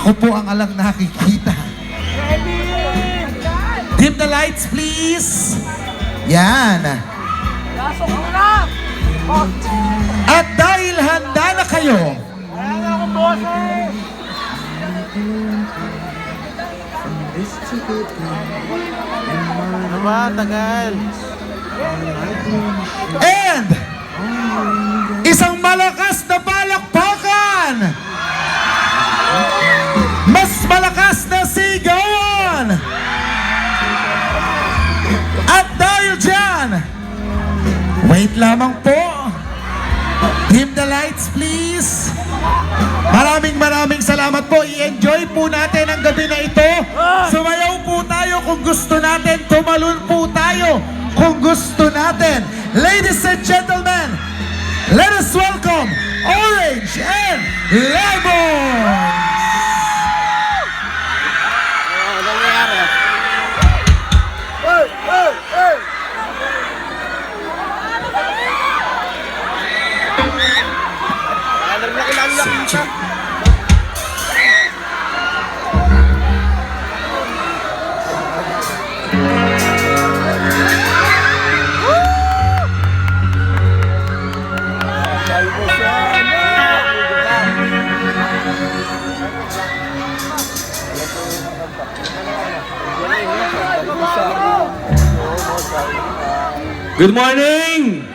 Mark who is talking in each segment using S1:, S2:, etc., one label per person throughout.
S1: Ako po ang alang nakikita. Dim the lights, please. Yan. At dahil handa na kayo,
S2: Ano ba? Tagal.
S1: and isang malakas na palakpakan, mas malakas na sigawan, at dahil dyan, wait lamang po, dim the lights please. Maraming salamat po. I-enjoy po natin ang gabi na ito. Sumayaw po tayo kung gusto natin. Tumalon po tayo kung gusto natin. Ladies and gentlemen, let us welcome Orange and Lemon!
S2: Ano nangyari?
S3: Good morning!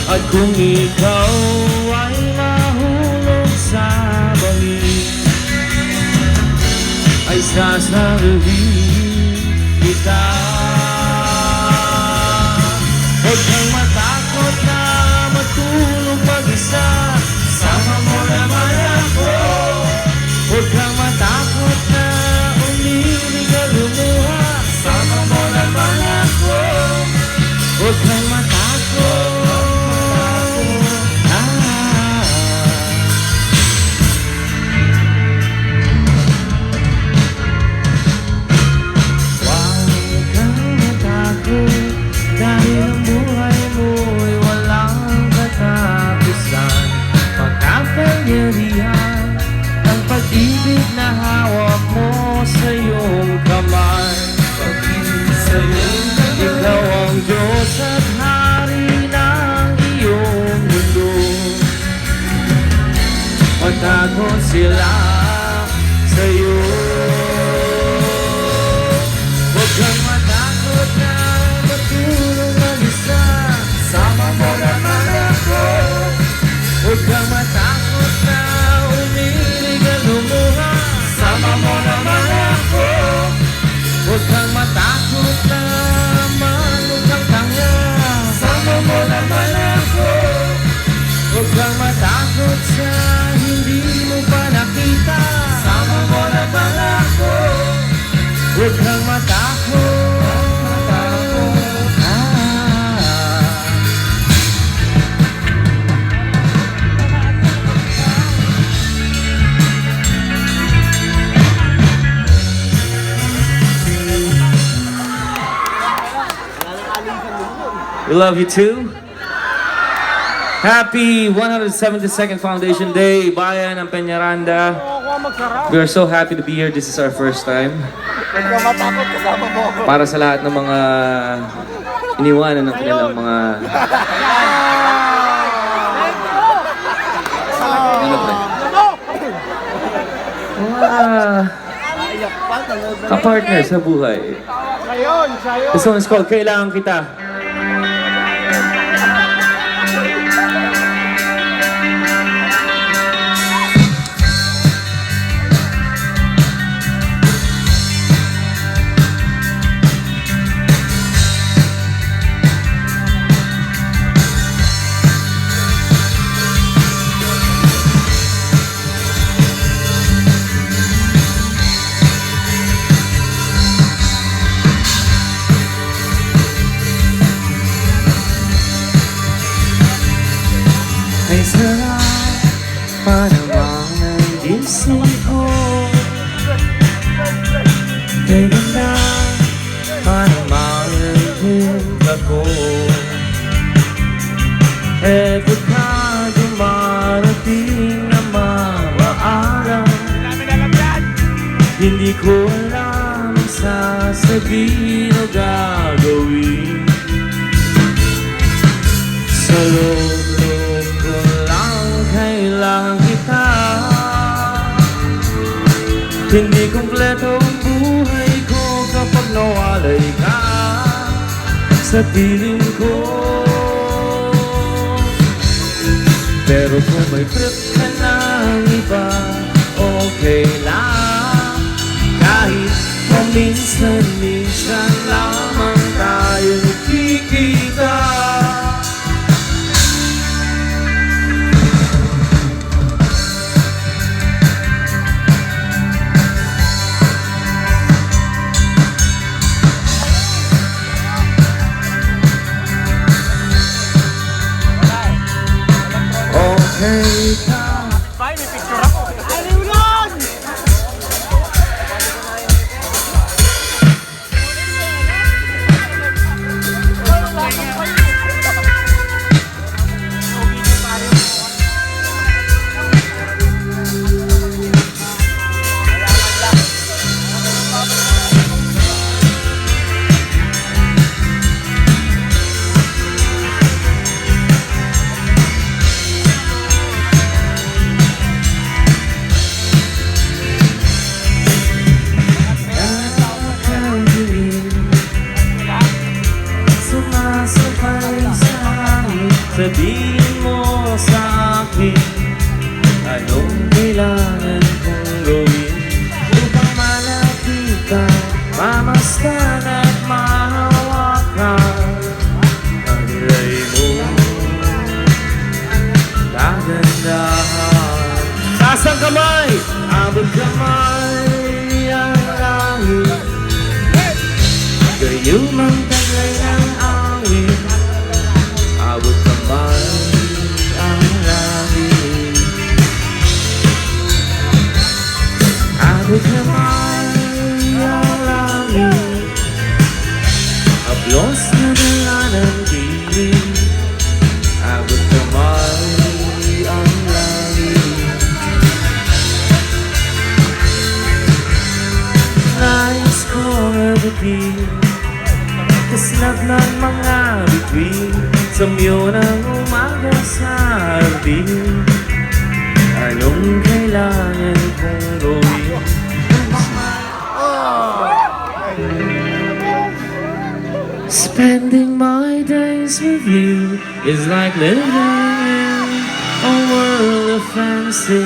S3: At kung ikaw ay mahulog sa bangin, ay sasaluhin kita. Huwag kang matakot na matulog mag-isa, sama mo naman ako. Huwag kang matakot na umilig at lumuha, sama mo naman ako. Huwag kang matakot. Dahil ang buhay mo'y walang katapusan, makapangyarihan ang pag-ibig na hawak mo sa iyong kamay. Pag-ibig sa'yo, ikaw ang Diyos at Hari ng iyong mundo. Matakot sila sa'yo. Huwag kang matakot na matulog mag-isa, sama mo naman ako. Huwag kang matakot na umilig at lumuha, sama mo naman ako. Huwag kang matakot na manukang tanga, sama mo naman ako. Huwag kang matakot sa hindi mo pa nakita, sama mo naman ako. Huwag kang matakot. We love you too. Happy 172nd Foundation Day, Bayan ng Peñaranda. We are so happy to be here. This is our first time. Para sa lahat ng mga iniwanan ng kanilang mga kapartner sa buhay. This one is called Kailangan Kita. puso ko. Kaya na para mahalin ako. Eh pagka dumarating na mamaalam, hindi ko alam ang sasabihin o gagawin. Sa loob ko lang kailangan kita. Hindi kumpleto ang buhay ko kapag nawalay ka sa piling ko. Pero kung may trip ka ng iba, okay lang. Kahit paminsan-minsan lamang tayo kikita. Okay ka. Sabihin mo sa akin anong kailangan kong gawin upang malapitan, mamastan at mahawakan ang nilay mo kagandahan. Taas ang kamay, abot kamay ang langit, gayong ang taglay ng awit. Abot kamay ang langit, abot kamay ang langit, haplos na dala ng dilim. Abot kamay ang langit, nais kong abutin kaslap ng mga bituin. Samyo ng umaga sa hardin, anong kailangan kong gawin? Spending my days with you is like living in a world of fantasy,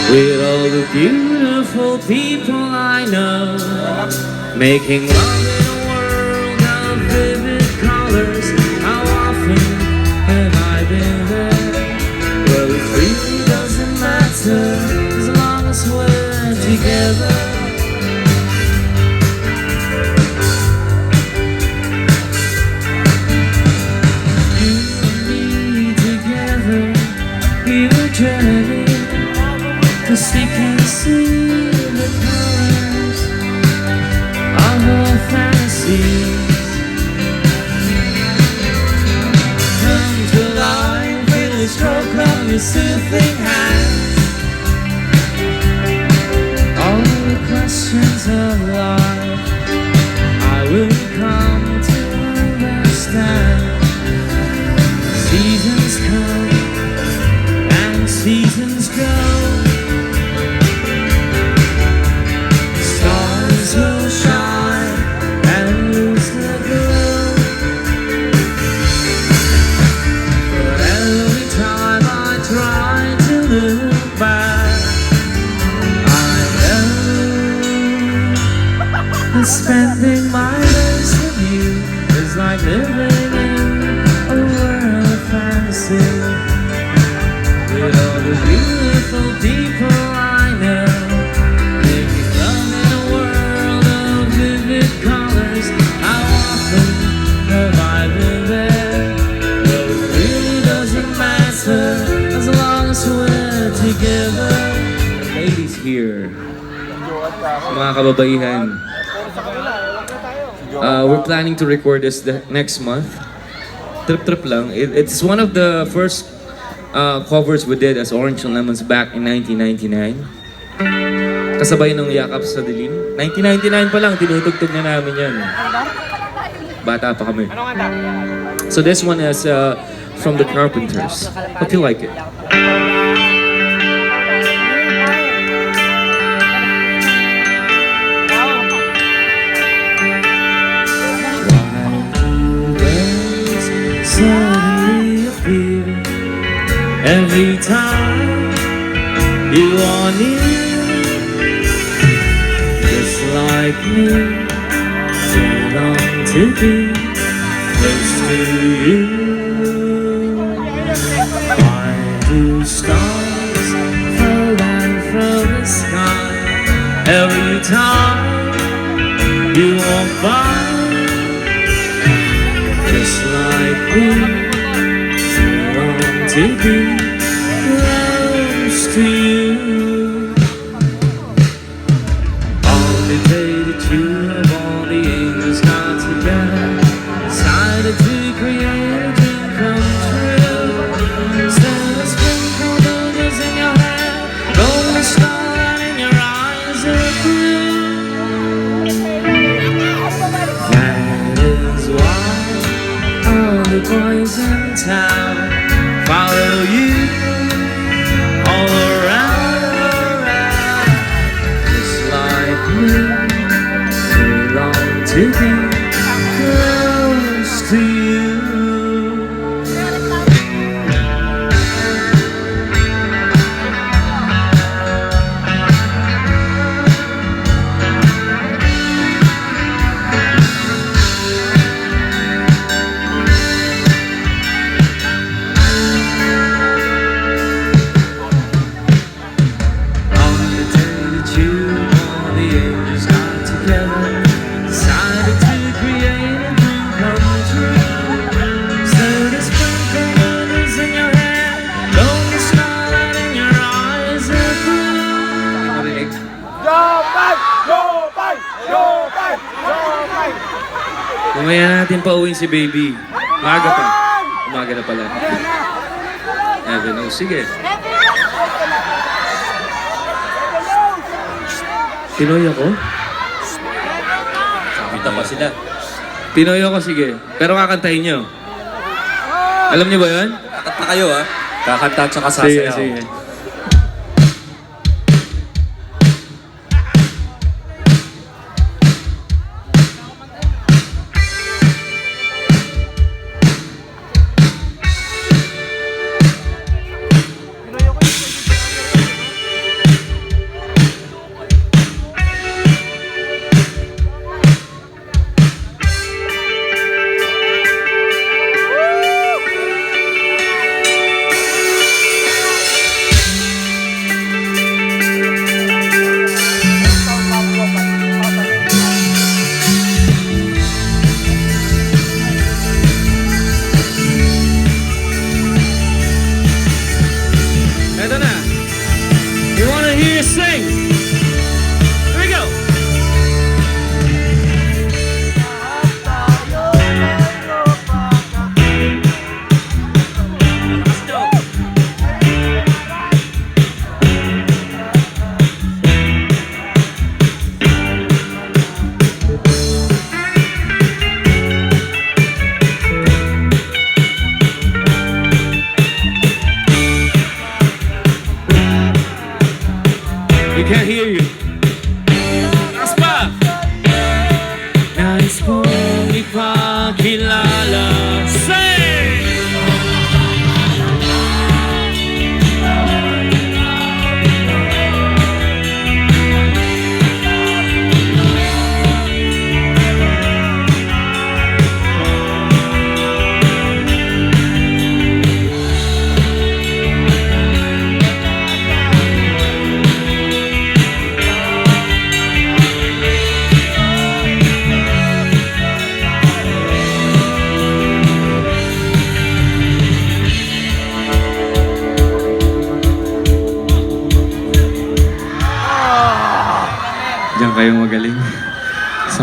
S3: with all the beautiful people I know, making love in a world of vivid colors. How often have I been there? Well, it really doesn't matter as long as we're together. You and me together, we were journeying to seek and see the colors of our fantasies. Stroke of your soothing hands, all the questions of life I will come to understand. Seasons come and seasons go, stars will shine and lose their glow. Try to look back, I know that spending my days with you is like living in a world of fantasy, with all the beautiful people I know, making love in a world of vivid colors. How often have I been there? Well, it really doesn't matter as long as we're together. mga kababaihan. We're planning to record this next month. Trip lang. It's one of the first covers we did as Orange and Lemons back in 1999. Kasabay ng Yakap sa Dilim. 1999 pa lang, tinutugtog na namin yan. Bata pa kami. So this one is from the Carpenters. Hope you like it. Suddenly appear every time you are near, just like me, so long to be close to you. Why do stars fall down from the sky every time you walk by? Just like me, long to be close to you. On the day that you of all the angels got together, decided to create a dream come true. Instead of sprinkle boogies in your hair, golden starlight in your eyes are blue. That is why all the boys in town follow you all around, just like me. They long to be close to you. Mamaya natin pauwiin si baby. Umaga pa. Umaga na pala. Evan, oh, sige. Pinoy ako?
S4: Kita pa sila.
S3: Pinoy ako, sige. Pero kakantahin nyo. Alam nyo ba yun?
S4: Kakanta kayo ha. Kakanta at saka
S3: Sige,
S4: sasayaw.
S3: sige. Eto na. You wanna hear you sing? Here we go. Let's go. We can't hear you. Aspa! Nais kong ipakilala sa'yo.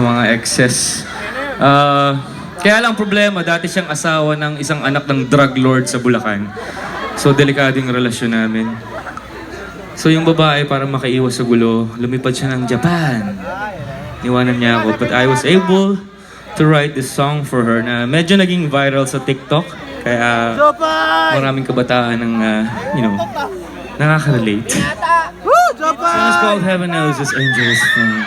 S3: sa mga exes. Kaya lang problema, dati siyang asawa ng isang anak ng drug lord sa Bulacan. So, delikado yung relasyon namin. So, yung babae, para makaiwas sa gulo, lumipad siya ng Japan. Niwanan niya ako. But I was able to write this song for her na medyo naging viral sa TikTok. Kaya maraming kabataan ng, nakaka-relate. So, it's called Heaven Knows This Angel is Fun.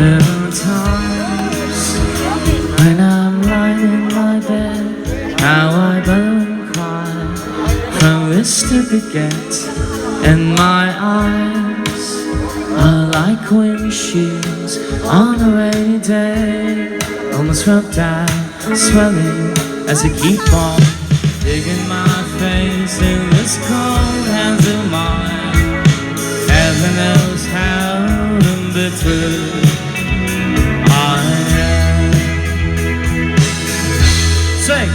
S3: There are times when I'm lying in my bed, how I balloon cry from this to beget, and my eyes are like windshields on a rainy day, almost rubbed out, swelling as I keep on digging my face in this cold hands of mine. Heaven knows how bitter sing.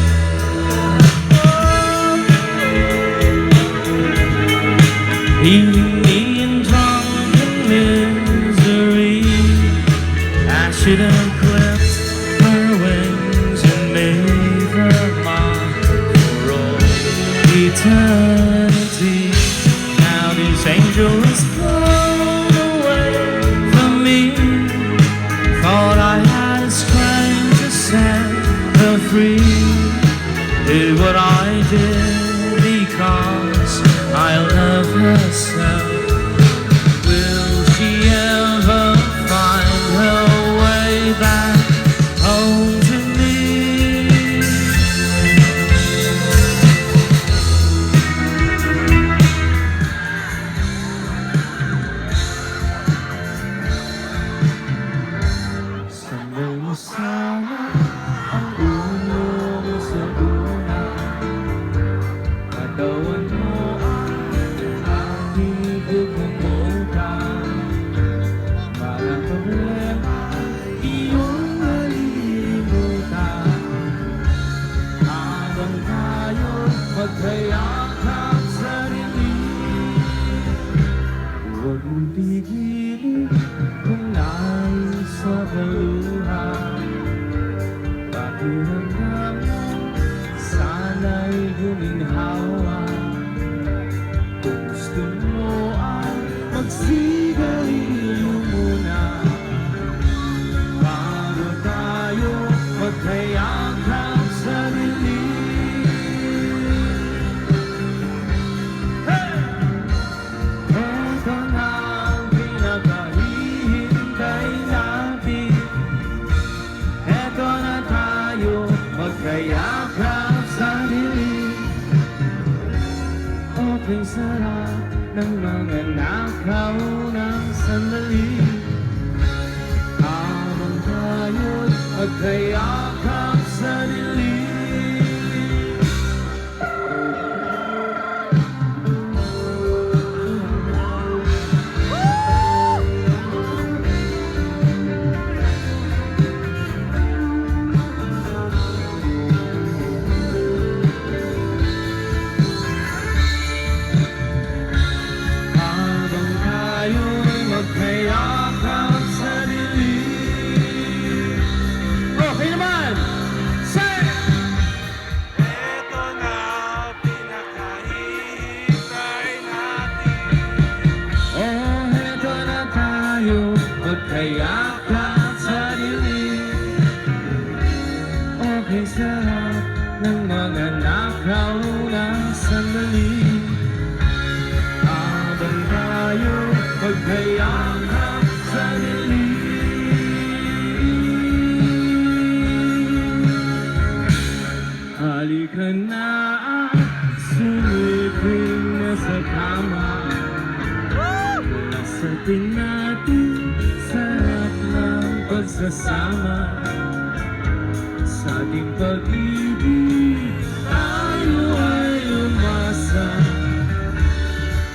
S3: Leaving me in drunken misery. I should have clipped her wings and made her mine for all eternity. Now this angel is blown away from me. Thought I had a strength to set her free. Did what I did because I love her so. Will she ever find her way back home to me? Someday masama ang ulo mo sa una. Katawan mo ang aking bubumukan. Mga problema iyong nalilimutan. Habang tayo magkayakap sa dilim. Huwag mong pigilin kung nais sa kaluhan. Pakiramdam mo, sana'y guminhawa. Kung gusto mo ay magsigarilyo muna. Bago tayo magkayakap sa dilim. Ito na ang pinakahihintay natin. Eto na tayo magkayakap sa dilim. Okay, sarap ng mga nakaw ng sandali. Habang tayo'y magkayakap sa dilim. Habang tayo'y magkayakap sa dilim. Okay naman! Say! Ito na pinakahihintay natin. Oh, eto na tayo magkayakap sa dilim. Okay, sarap ng mga nakaw ng sandali. Habang tayo magkayakap sa dilim. Halika na, sumiping na sa kama. Lasatin natin magkasama sa ating pag-ibig. Tayo ay umasa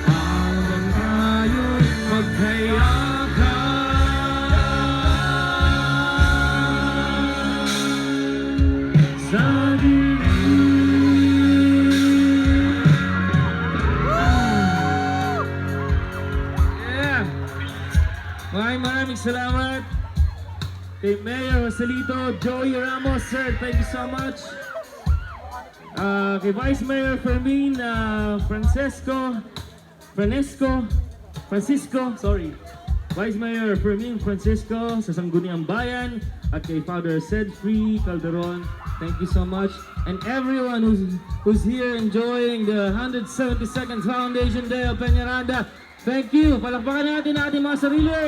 S3: habang tayo'y magkayakan sa yeah. Maraming salamat kay Mayor Joselito Joey Ramos, sir. Thank you so much. Kay Vice Mayor Fermin Francisco, sorry. Vice Mayor Fermin Francisco sa Sangguniang Bayan, at kay Father Cedfrey Calderon. Thank you so much. And everyone who's here enjoying the 172nd Foundation Day of Peñaranda. Thank you. Palakpakan natin ang ating mga sarili.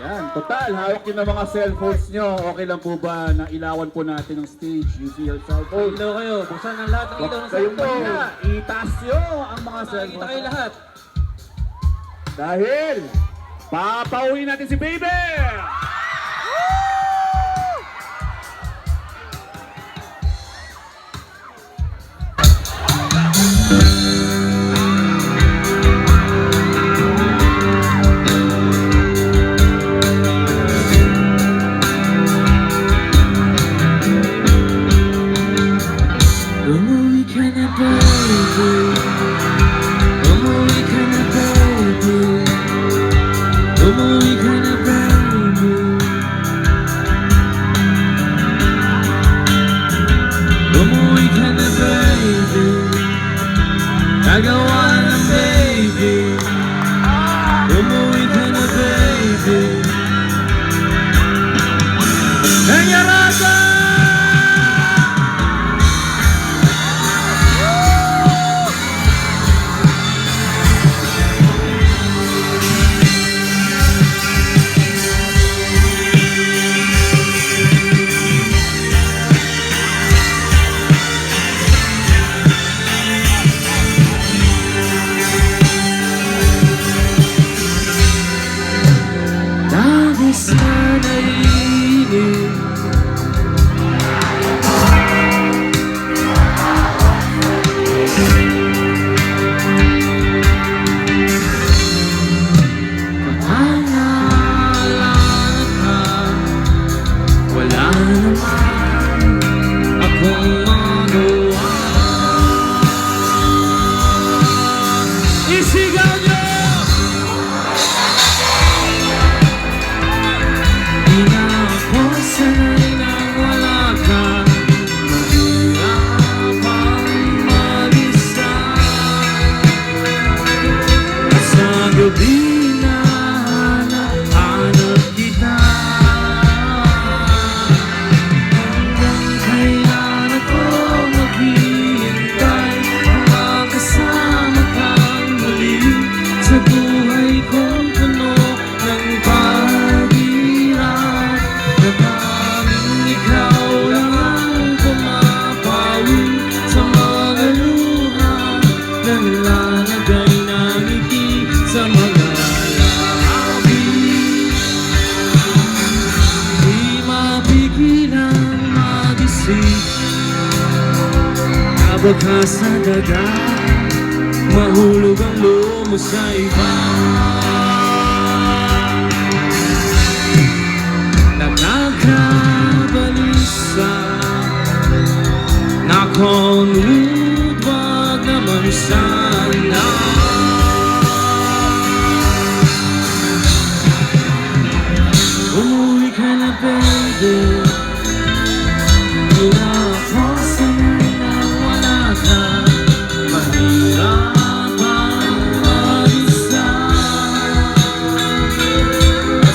S5: Yan, total, hawak nyo ng mga cellphones nyo. Okay lang po ba na ilawan po natin ang stage? You see your cellphone?
S3: Ilaw kayo. Buksan ang lahat ng ilaw ng
S5: Kayong
S3: cellphone.
S5: mahina, itaas nyo ang mga
S3: Kita
S5: cellphones.
S3: kayo lahat.
S5: Dahil, papauwi natin si Baby!
S3: Umuwi ka na baby, umuwi ka na baby, umuwi ka na baby, umuwi ka na baby, nagawa ng baby, umuwi ka na baby, Peñaranda! Nagis na naiinip, kapanalan ka, wala naman akong magawa. Isigaw niyo! Di na ako sanay nang wala ka, mahirapang mag-isa. Sa gabi na hanap kita, hanggang kailan ako maghihintay na makasama kang muli sa buhay kong puno ng paghirap. Na tanging ikaw lang ang pumapawi sa mga luha na nilalagay na ngiti sa mga labi. Di mapigilang magising, abagha sa daga, mahulog ang lomo sa iba. Nakakabalisa, knock on wood, wag naman sana. Umuwi ka na baby, di na ako sanay na wala ka, mahirapang mag-isa.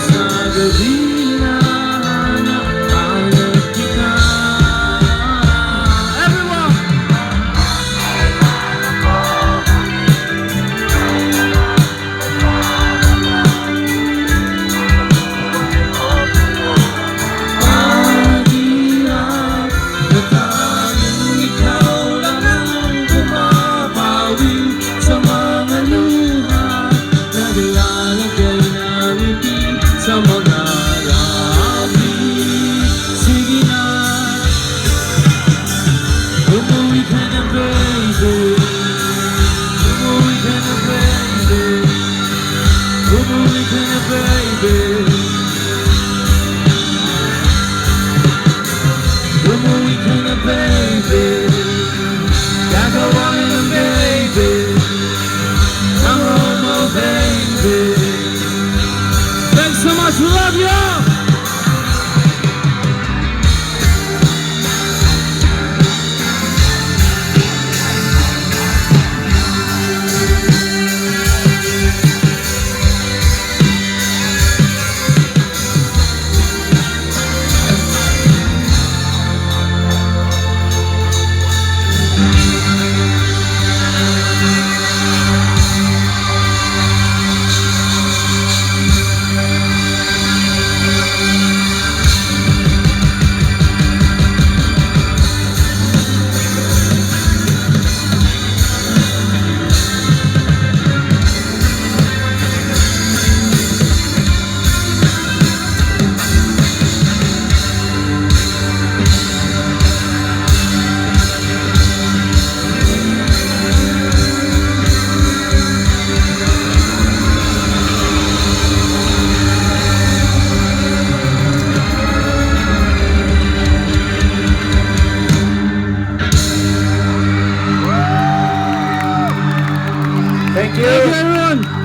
S3: Sa gabi na hanap kita. Everyone! Thank you.